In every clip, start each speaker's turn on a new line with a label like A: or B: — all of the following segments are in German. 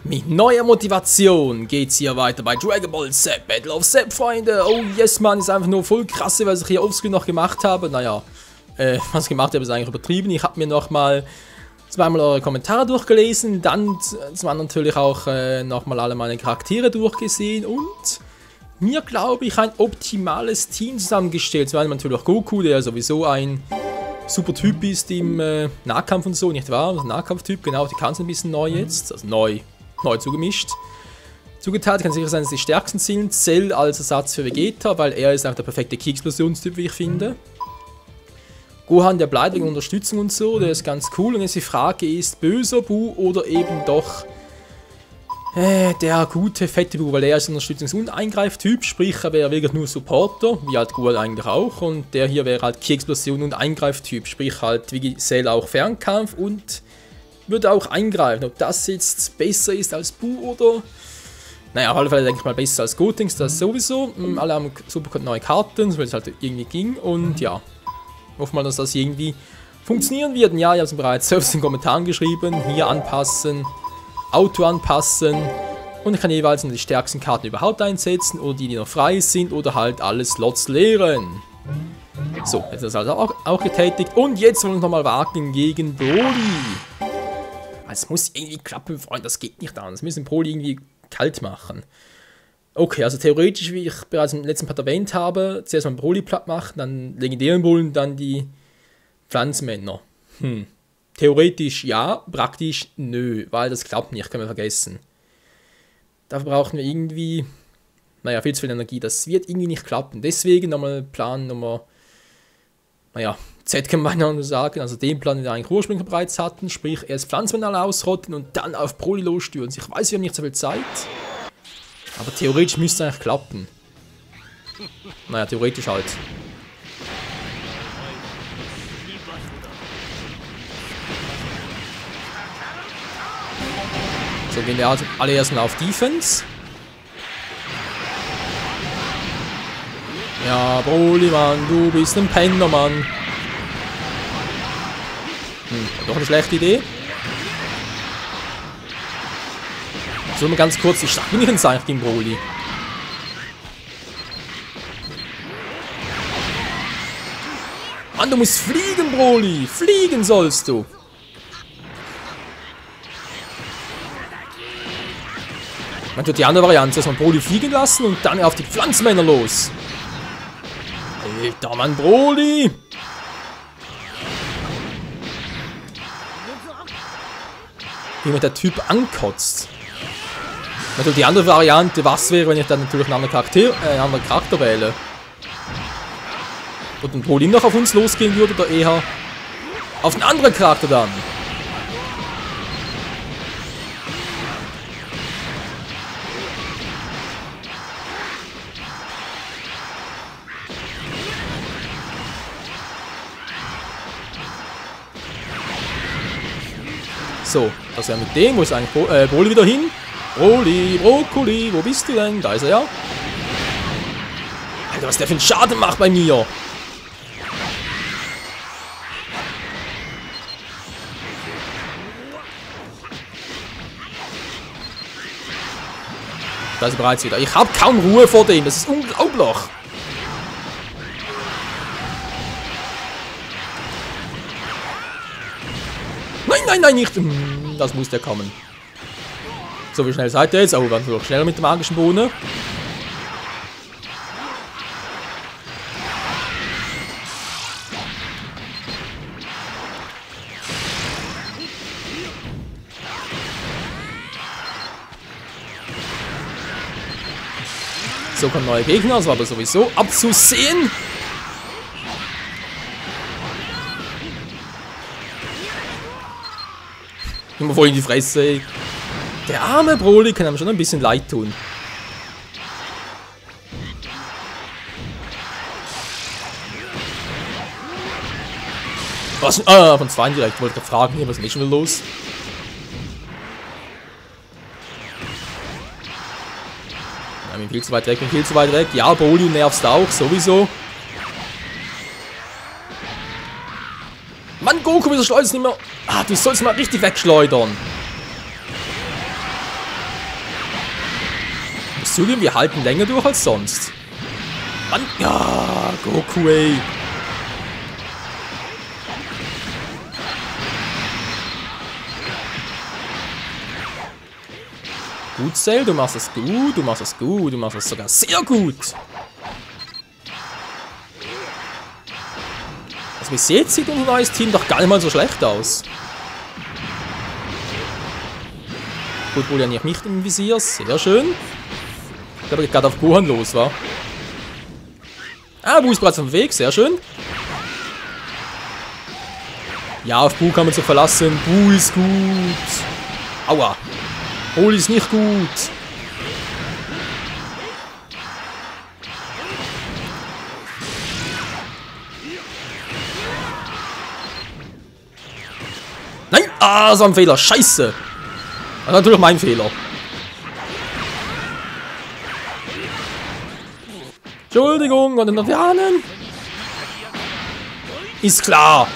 A: Mit neuer Motivation geht's hier weiter bei Dragon Ball Z Battle of Z, Freunde. Oh yes, man, ist einfach nur voll krasse, was ich hier offscreen noch gemacht habe. Naja, was ich gemacht habe, ist eigentlich übertrieben. Ich habe mir nochmal zweimal eure Kommentare durchgelesen, dann zwar natürlich auch nochmal alle meine Charaktere durchgesehen und mir, glaube ich, ein optimales Team zusammengestellt. Zum einen natürlich auch Goku, der sowieso ein super Typ ist im Nahkampf und so, nicht wahr? Das Nahkampftyp, genau, die kann es ein bisschen neu jetzt, also neu zugemischt. Zugeteilt kann sicher sein, dass die stärksten sind. Cell als Ersatz für Vegeta, weil er ist auch der perfekte Ki-Explosionstyp, wie ich finde. Gohan, der bleibt wegen Unterstützung und so, der ist ganz cool. Und jetzt die Frage ist, böser Bu oder eben doch der gute, fette Bu, weil er ist Unterstützungs- und Eingreiftyp, sprich er wäre wirklich nur Supporter, wie halt Gohan eigentlich auch. Und der hier wäre halt Ki-Explosion und Eingreiftyp, sprich halt wie Cell auch Fernkampf und würde auch eingreifen. Ob das jetzt besser ist als Bu oder... Naja, auf alle Fälle denke ich mal besser als Gotenks, das sowieso. Alle haben super neue Karten, weil es halt irgendwie ging. Und ja, hoffe mal, dass das irgendwie funktionieren wird. Und ja, ich habe es bereits selbst in den Kommentaren geschrieben. Hier anpassen, Auto anpassen. Und ich kann jeweils die stärksten Karten überhaupt einsetzen oder die noch frei sind oder halt alle Slots leeren. So, jetzt ist das also auch getätigt. Und jetzt wollen wir nochmal wagen gegen Broly. Es muss irgendwie klappen, Freunde, das geht nicht anders. Wir müssen Broly irgendwie kalt machen. Okay, also theoretisch, wie ich bereits im letzten Part erwähnt habe, zuerst mal Broly platt machen, dann legendären Bullen, dann die Pflanzenmänner. Theoretisch ja, praktisch nö, weil das klappt nicht, können wir vergessen. Dafür brauchen wir irgendwie, naja, viel zu viel Energie, das wird irgendwie nicht klappen. Deswegen nochmal Plan Nummer, naja, Z kann man nur sagen, also den Plan, den wir eigentlich ursprünglich bereits hatten, sprich erst Pflanzenmänner ausrotten und dann auf Broly losstürzen. Ich weiß, wir haben nicht so viel Zeit, aber theoretisch müsste es eigentlich klappen. Naja, theoretisch halt. So, gehen wir also alle erstmal auf Defense. Ja, Broly, Mann, du bist ein Penner, Mann. Doch eine schlechte Idee. So, mal ganz kurz, wie stark bin ich denn eigentlich gegen Broly? Mann, du musst fliegen, Broly! Fliegen sollst du! Man tut die andere Variante, dass man Broly fliegen lassen und dann auf die Pflanzenmänner los. Alter, Mann, Broly! Wie mir der Typ ankotzt. Natürlich die andere Variante, was wäre, wenn ich dann natürlich einen anderen Charakter wähle. Und ein Broly noch auf uns losgehen würde oder eher auf einen anderen Charakter dann. So, das wäre mit dem, wo ist eigentlich Broly wieder hin? Broly, Brokkoli, wo bist du denn? Da ist er ja. Alter, was der für einen Schaden macht bei mir. Da ist er bereits wieder. Ich habe kaum Ruhe vor dem, das ist unglaublich. Nein, nicht. Das muss der kommen. So, wie schnell seid ihr jetzt? Oh, ganz noch schneller mit der magischen Bohne. So, kommen neue Gegner, das war aber sowieso abzusehen. Immer voll in die Fresse. Der arme Broly kann einem schon ein bisschen leid tun. Was? Ah, von zwei direkt. Wollte ich fragen, hier, was ist denn schon wieder los? Ja, bin viel zu weit weg, Ja, Broly nervst auch, sowieso. Mann, Goku, wieso schleudern nicht mehr? Ah, du sollst mal richtig wegschleudern. muss zugeben, wir halten länger durch als sonst. Mann, ja, Goku, ey. Gut, Cell, du machst es gut, du machst es gut, du machst es sogar sehr gut. Also bis jetzt sieht unser neues Team doch gar nicht mal so schlecht aus. Gut, wohl ja nicht mich im Visier, sehr schön. Ich glaube, ich gerade auf Gohan los war. Ah, Bu ist bereits auf dem Weg, sehr schön. Ja, auf Bu kann man sich verlassen, Bu ist gut. Aua. Holy ist nicht gut. Nein! Ah, so ein Fehler. Scheiße. Das ist natürlich mein Fehler. Entschuldigung, an den Indianern. Ist klar.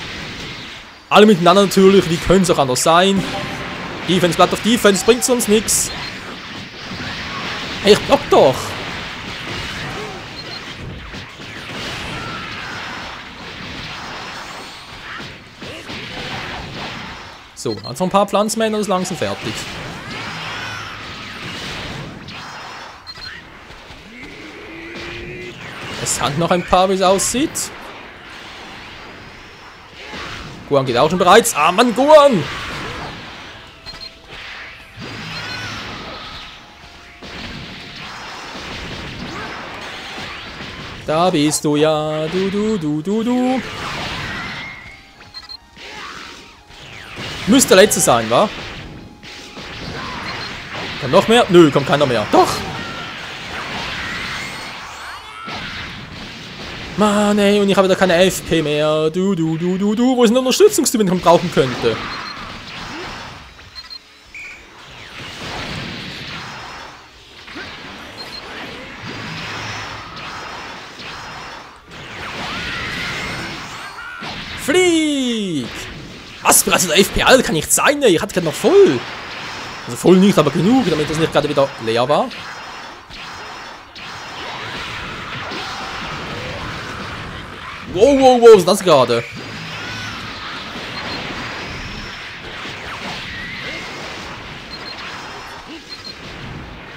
A: Alle miteinander natürlich, wie können es auch anders sein? Defense bleibt auf Defense, bringt sonst nichts. Hey, ich block doch. So, also ein paar Pflanzenmänner ist langsam fertig. Es hat noch ein paar, wie es aussieht. Gohan geht auch schon bereits. Ah, Mann, Gohan! Da bist du ja, du. Müsste der letzte sein, wa? Kommt noch mehr? Nö, kommt keiner mehr. Doch! Mann, ey, und ich habe wieder keine FP mehr. Du. Wo ist eine Unterstützungsteam, den ich brauchen könnte? Flieg! Was? Bereits in der FP? Alter, kann nicht sein, ey. Ich hatte gerade noch voll. Also voll nicht, aber genug, damit das nicht gerade wieder leer war. Wow, was ist das gerade?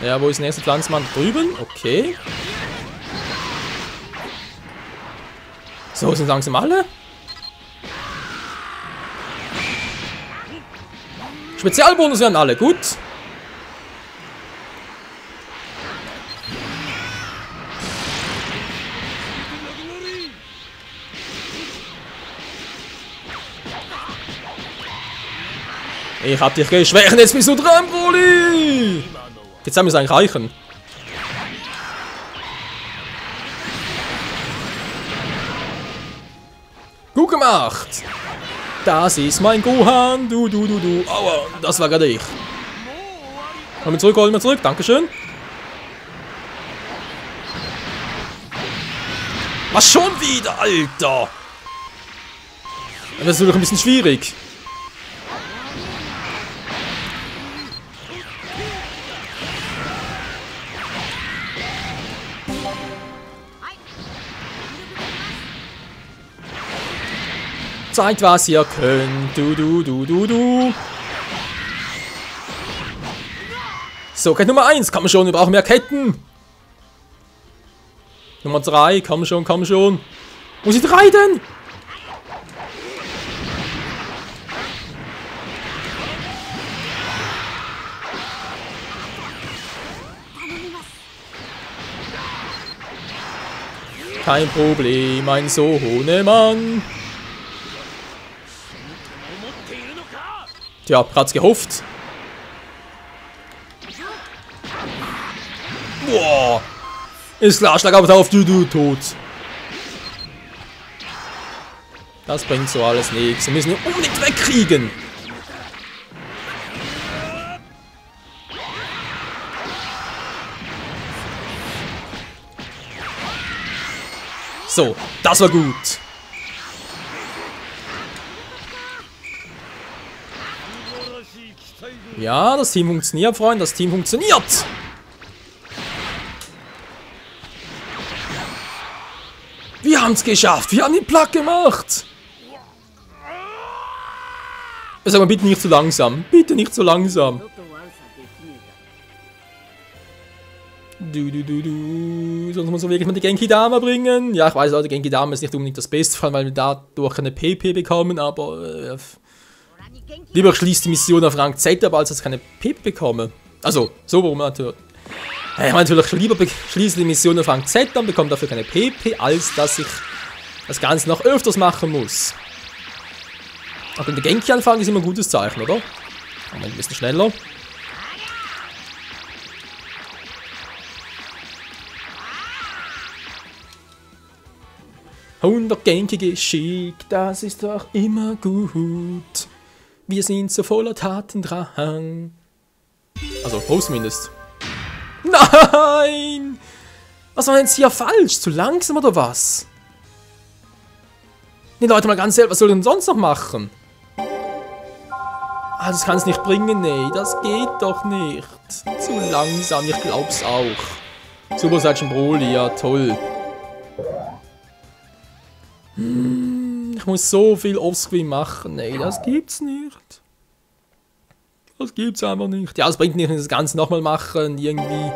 A: Ja, wo ist der nächste Pflanzenmann? Drüben? Okay. So, sind langsam alle? Spezialbonus werden alle, gut. Ich hab dich geschwächt, jetzt bist du dran, Broly! Jetzt haben wir es eigentlich reichen. Gut gemacht! Das ist mein Gohan, du. Aua, das war gerade ich. Holen wir zurück, dankeschön. Was schon wieder, Alter? Das ist natürlich ein bisschen schwierig. Zeigt, was ihr könnt. Du. So, Kette Nummer 1. Komm schon, wir brauchen mehr Ketten. Nummer 3. Komm schon. Wo sind die 3 denn? Kein Problem, mein Sohnemann. Tja, hat's gehofft. Boah. Ist klar, schlag aber auf, du tot. Das bringt so alles nichts. Wir müssen ihn unbedingt wegkriegen. So, das war gut. Ja, das Team funktioniert, Freunde. Das Team funktioniert. Wir haben es geschafft. Wir haben den Plack gemacht. Sag mal, bitte nicht so langsam. Bitte nicht so langsam. Sonst muss man wirklich mal die Genki Dama bringen. Ja, ich weiß, Leute, Genki Dama ist nicht unbedingt das Beste, vor allem, weil wir dadurch eine PP bekommen, aber lieber schließt die Mission auf Rang Z ab, als dass ich keine PP bekomme. Also, so warum natürlich. Ich meine natürlich, lieber schließe die Mission auf Rang Z, dann bekomme dafür keine PP, als dass ich das Ganze noch öfters machen muss. Aber wenn der Genki anfangen ist immer ein gutes Zeichen, oder? Aber ein bisschen schneller. Und der Genki geschickt, das ist doch immer gut. Wir sind so voller Tatendrang. Also, Post zumindest. Nein! Was war denn jetzt hier falsch? Zu langsam oder was? Nee, Leute, mal ganz ehrlich, was soll ich denn sonst noch machen? Ah, das kann es nicht bringen, nee, das geht doch nicht. Zu langsam, ich glaub's auch. Super Saiyan Broly, ja toll. Ich muss so viel Offscreen machen, nee, das gibt's nicht. Das gibt's einfach nicht. Ja, es bringt nicht, wenn ich das Ganze nochmal machen, irgendwie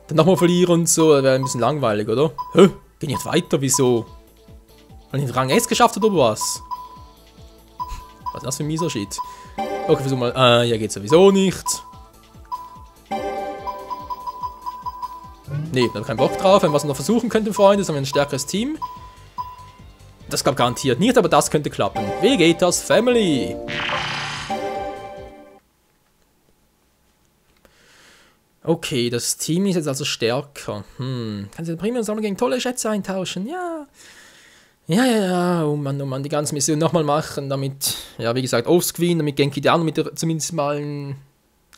A: dann nochmal verlieren und so, das wäre ein bisschen langweilig, oder? Hä? Geh nicht weiter, wieso? Weil ich den Rang S geschafft habe, oder was? Was ist das für ein mieser Shit? Okay, versuch mal. Hier geht's sowieso nicht. Nee, da habe ich keinen Bock drauf. Wenn wir was noch versuchen könnten, Freunde, dann haben wir ein stärkeres Team. Das klappt garantiert nicht, aber das könnte klappen. Wie geht das, Family? Okay, das Team ist jetzt also stärker. Kann sie den Premium-Sammler gegen tolle Schätze eintauschen? Ja. Ja. Oh Mann, die ganze Mission nochmal machen, damit, ja, wie gesagt, Offscreen, damit Genki Dama mit der zumindest mal einen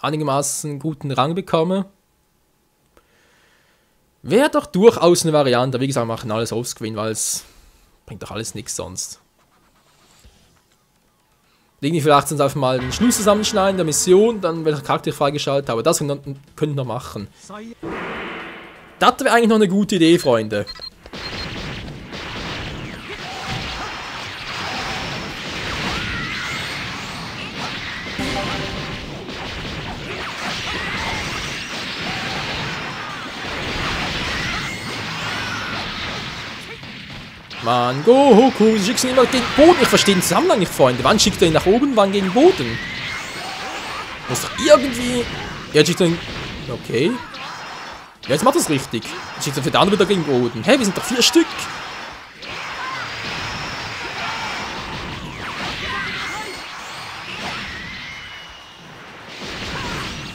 A: einigermaßen guten Rang bekomme. Wäre doch durchaus eine Variante. Wie gesagt, wir machen alles Offscreen, weil es bringt doch alles nichts sonst. Irgendwie vielleicht sonst einfach mal den Schluss zusammenschneiden der Mission, dann welcher Charakter ich freigeschaltet habe. Das könnte ich noch machen. Das wäre eigentlich noch eine gute Idee, Freunde. Mann, Goku, du schickst ihn immer gegen Boden. Ich verstehe den Zusammenhang nicht, Freunde. Wann schickt er ihn nach oben, wann gegen Boden? Muss doch irgendwie... Ja, schickt er ihn... Okay. Ja, jetzt macht er es richtig. Jetzt schickt er für den anderen wieder gegen Boden. Hey, wir sind doch 4 Stück.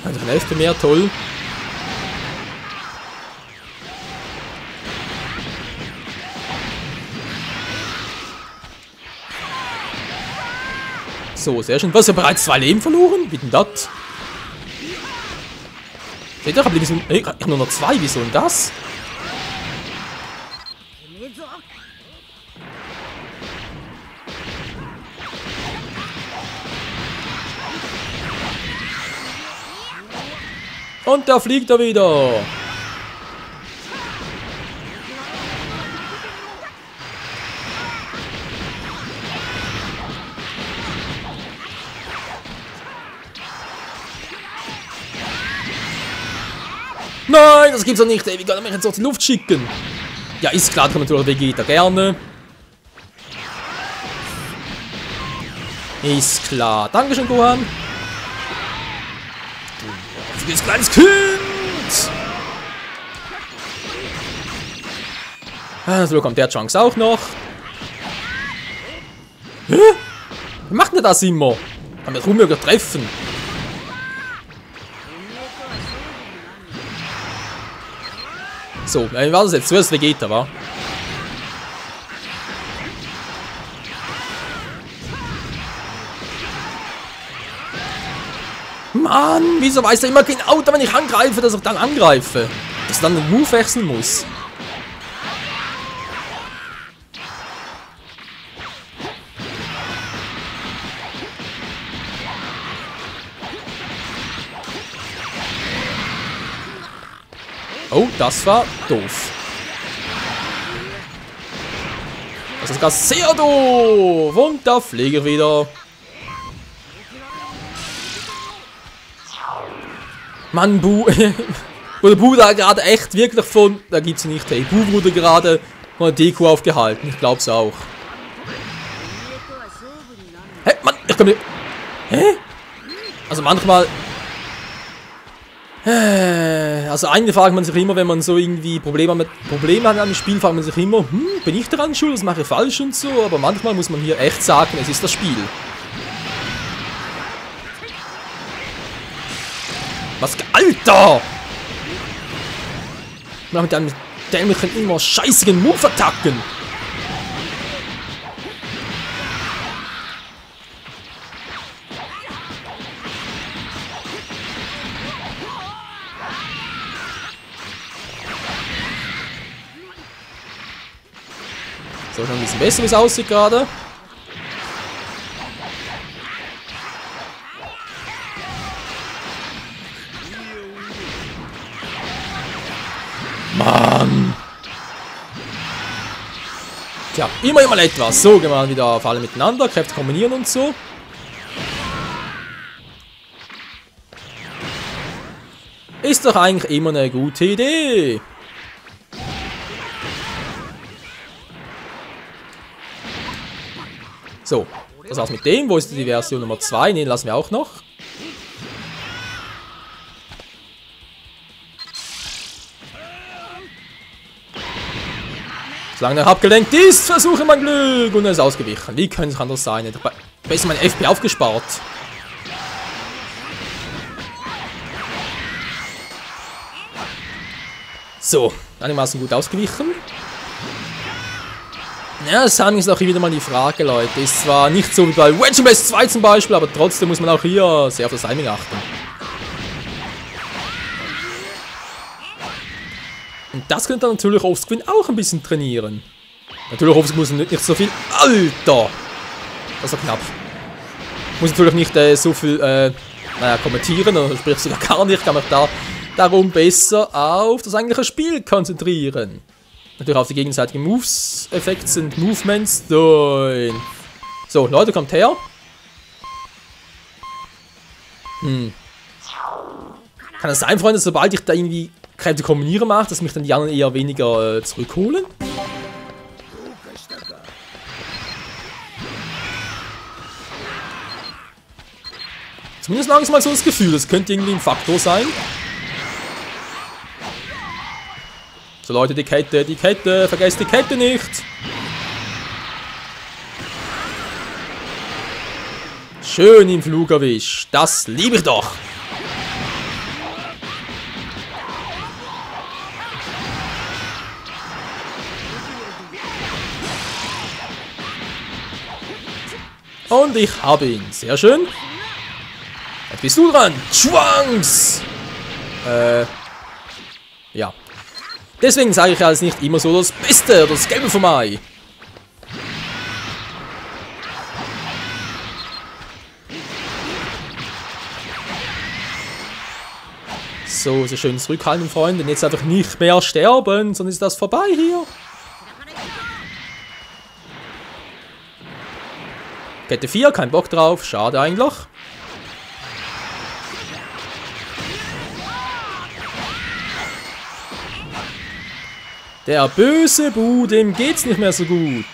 A: Also eine Hälfte mehr, toll. So, sehr schön. Was, ist ja bereits 2 Leben verloren? Wie denn das? Seht ihr, ich hab nur noch 2. Wieso denn das? Und da fliegt er wieder. Nein, das gibt's doch nicht, ey. Wie kann er mich jetzt aus der Luft schicken? Ja, ist klar, kann man natürlich Vegeta gerne. Ist klar. Dankeschön, Gohan. Du bist kleines Kind. So kommt der Chance auch noch. Hä? Wie macht denn das immer? Kann mich unmöglich treffen. So, wie war das jetzt? Zuerst Vegeta, wa? Mann, wieso weiß er immer genau, wenn ich angreife, dass ich dann angreife? Dass ich dann den Move wechseln muss. Oh, das war doof. Das ist gar sehr doof. Und da fliege ich wieder. Mann, Bu. Wurde Bu da gerade echt wirklich von. Da gibt's nicht. Hey, Bu wurde gerade von der Deko aufgehalten. Ich glaub's auch. Hä? Mann, ich komm nicht. Hä? Also manchmal. Also eigentlich fragt man sich immer, wenn man so irgendwie Probleme hat an dem Spiel, fragt man sich immer, bin ich daran schuld, das mache ich falsch und so, aber manchmal muss man hier echt sagen, es ist das Spiel. Was, Alter! Mit einem dämlichen, immer scheißigen Move-Attacken. So, schon ein bisschen besser, wie es aussieht gerade. Mann! Tja, immer mal etwas. So, gehen wir wieder auf alle miteinander. Kräfte kombinieren und so. Ist doch eigentlich immer eine gute Idee. So, das war's mit dem. Wo ist die Version Nummer 2? Ne, lassen wir auch noch. Solange er abgelenkt ist, versuche mein Glück. Und er ist ausgewichen. Wie könnte es anders sein? Ich habe besser mein FP aufgespart. So, einigermaßen gut ausgewichen. Ja, das ist auch hier wieder mal die Frage, Leute. Ist zwar nicht so wie bei Wedge Best 2 zum Beispiel, aber trotzdem muss man auch hier sehr auf das Timing achten. Und das könnte man natürlich offscreen auch ein bisschen trainieren. Natürlich offscreen muss man nicht so viel... Alter! Das war knapp. Muss natürlich nicht so viel, naja, kommentieren, oder sprich sogar gar nicht. Kann man da darum besser auf das eigentliche Spiel konzentrieren. Natürlich auf die gegenseitigen Moves, Effekte und Movements. So, Leute, kommt her. Kann es sein, Freunde, sobald ich da irgendwie Kräfte kombinieren mache, dass mich dann die anderen eher weniger zurückholen? Zumindest langsam mal so das Gefühl, das könnte irgendwie ein Faktor sein. So Leute, die Kette, vergesst die Kette nicht. Schön im Flug erwischt, das liebe ich doch. Und ich habe ihn, sehr schön. Jetzt bist du dran, Schwanks! Ja. Deswegen sage ich ja, es ist nicht immer so das Beste oder das Gelbe vom Ei. So, sehr schön zurückhalten, Freunde. Und jetzt einfach nicht mehr sterben, sonst ist das vorbei hier. Kette 4, kein Bock drauf. Schade eigentlich. Der böse Bu, dem geht's nicht mehr so gut.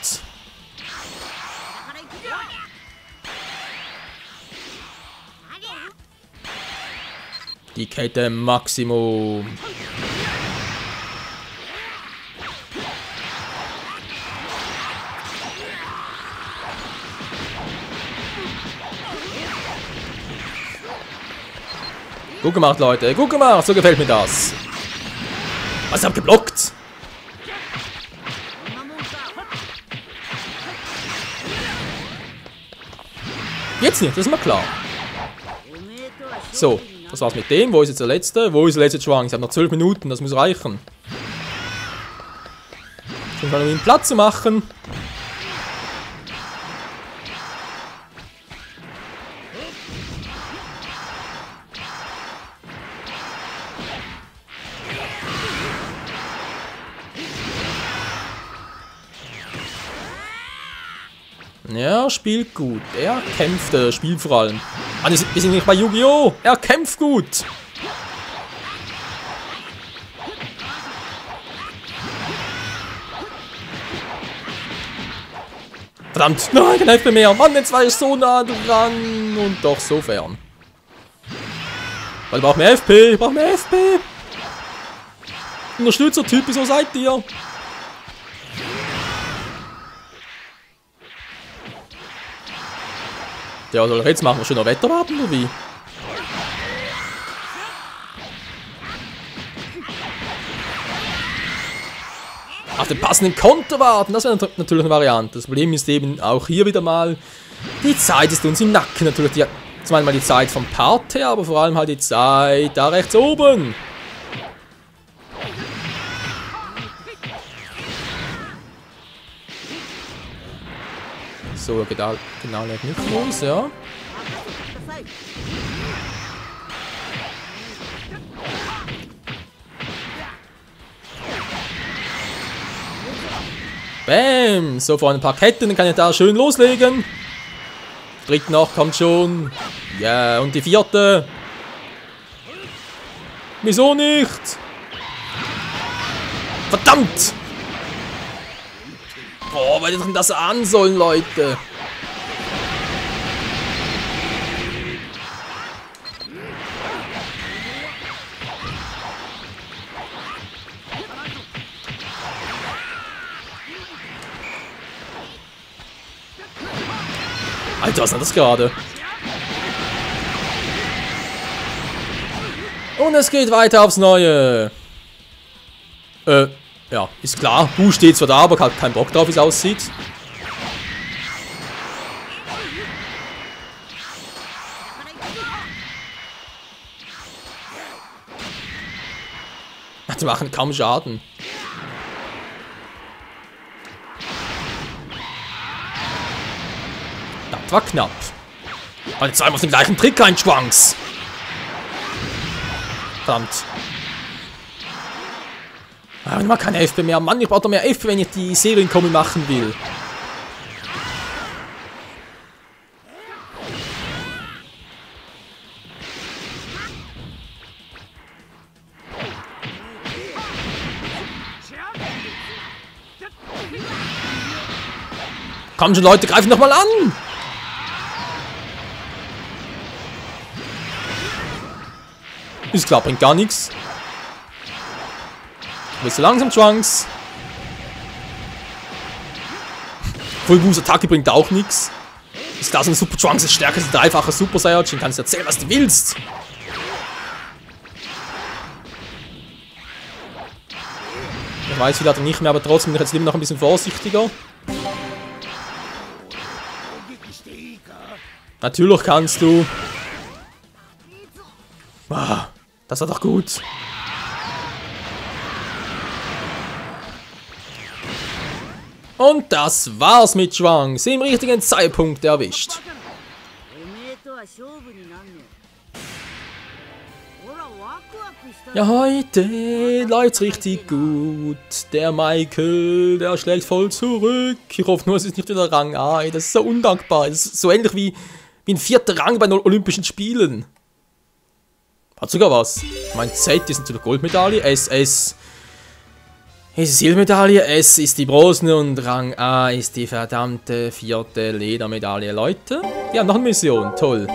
A: Die Kette Maximum. Gut gemacht, Leute. Gut gemacht. So gefällt mir das. Was, ich hab geblockt? Jetzt nicht, das ist mal klar. So, das war's mit dem. Wo ist jetzt der letzte? Wo ist der letzte Schwang? Ich habe noch 12 Minuten, das muss reichen. Ich kann ihn Platz zu machen. Ja, er spielt gut. Er kämpft, spielt vor allem. Ah, wir sind nicht bei Yu-Gi-Oh! Er kämpft gut! Verdammt! Nein, kein FP mehr! Mann, jetzt war ich so nah dran! Und doch so fern. Weil ich brauche mehr FP! Ich brauche mehr FP! Unterstützer-Typ, wieso seid ihr? Ja, soll ich jetzt machen? Wir schon noch Wetter warten, oder wie? Auf den passenden Konter warten, das wäre natürlich eine Variante. Das Problem ist eben auch hier wieder mal, die Zeit ist uns im Nacken. Natürlich zum einen mal die Zeit vom Part her, aber vor allem halt die Zeit da rechts oben. So, genau lag nicht los, ja. Bam! So, vor ein paar Ketten, dann kann ich da schön loslegen. Dritte noch, kommt schon. Ja, yeah, und die vierte. Wieso nicht? Verdammt! Boah, was hätte denn das an sollen, Leute? Alter, was ist das gerade? Und es geht weiter aufs Neue. Ja, ist klar. Bu steht zwar da, aber hat keinen Bock drauf, wie es aussieht. Die machen kaum Schaden. Das war knapp. Weil jetzt einmal auf den gleichen Trick rein, Schwanks. Verdammt. Ah, ich mag keine FP mehr. Mann, ich brauche doch mehr FP, wenn ich die Serienkombi machen will. Komm schon, Leute, greifen doch mal an! Ist klar, bringt gar nichts. Du bist so langsam, Trunks. Full Boost Attacke bringt auch nichts. Ist klar, so ein Super Trunks ist stärker als ein dreifacher Super Saiyajin. Kannst du erzählen, was du willst. Ich weiß wieder nicht mehr, aber trotzdem bin ich jetzt lieber noch ein bisschen vorsichtiger. Natürlich kannst du. Ah, das war doch gut. Und das war's mit Schwangs. Im richtigen Zeitpunkt erwischt. Ja, heute läuft's richtig gut. Der Michael, der schlägt voll zurück. Ich hoffe nur, es ist nicht wieder Rang A. Das ist so undankbar. Das ist so ähnlich wie ein 4. Rang bei den Olympischen Spielen. Hat sogar was. Mein Z ist natürlich Goldmedaille. SS ist Silbermedaille. S ist die Bronze und Rang A ist die verdammte 4. Ledermedaille. Leute, wir haben noch eine Mission. Toll.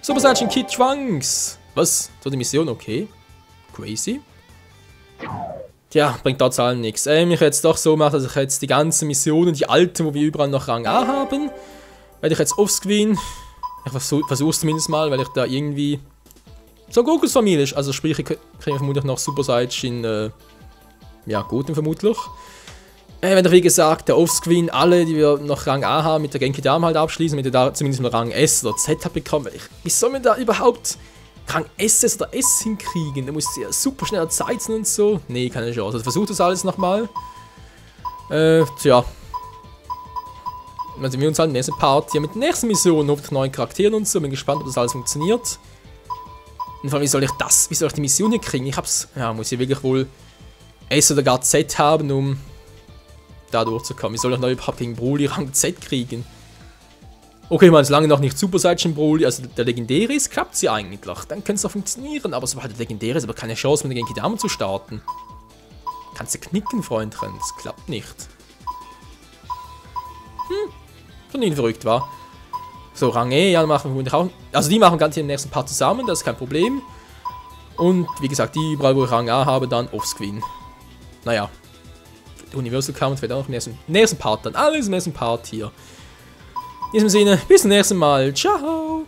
A: Super Saiyan Kid Schwanks. Was? So die Mission? Okay. Crazy. Tja, bringt dort allen nichts. Ich werde jetzt doch so machen, dass ich jetzt die ganzen Missionen, die alten, wo wir überall noch Rang A haben, werde ich jetzt offscreen. Ich versuch's zumindest mal, weil ich da irgendwie so Gokus Familie ist. Also sprich, ich kriege vermutlich noch Super Saiyan, ja, guten vermutlich. Wenn ich wie gesagt, der Offscreen alle, die wir noch Rang A haben, mit der Genki Dame halt abschließen, damit ihr da zumindest mal Rang S oder Z habt bekommen. Weil wie soll man da überhaupt Rang SS oder S hinkriegen? Da muss ja super schnell Zeit sein und so. Nee, keine Chance. Also versucht das alles nochmal. Tja. Dann sehen wir uns halt im nächsten Part hier mit der nächsten Mission, hoffentlich neuen Charakteren und so. Bin gespannt, ob das alles funktioniert. Und vor allem, wie soll ich die Mission hier kriegen? Ich hab's, ja, muss ich wirklich wohl S oder gar Z haben, um da durchzukommen. Ich soll doch noch überhaupt gegen Broly Rang Z kriegen. Okay, man ist lange noch nicht Super Saiyan Broly, also der Legendäre ist, klappt sie eigentlich. Dann könnte es auch funktionieren, aber sobald der Legendäre ist, aber keine Chance, mit gegen Kidama zu starten. Kannst du knicken, Freundchen, das klappt nicht. Schon irgendwie verrückt, war. So, Rang E, ja, machen wir auch. Also die machen ganz hier im nächsten Part zusammen, das ist kein Problem. Und wie gesagt, die überall, wo ich Rang A habe, dann offscreen. Naja. Universal Count wird auch im nächsten Part dann. Alles im nächsten Part hier. In diesem Sinne, bis zum nächsten Mal. Ciao!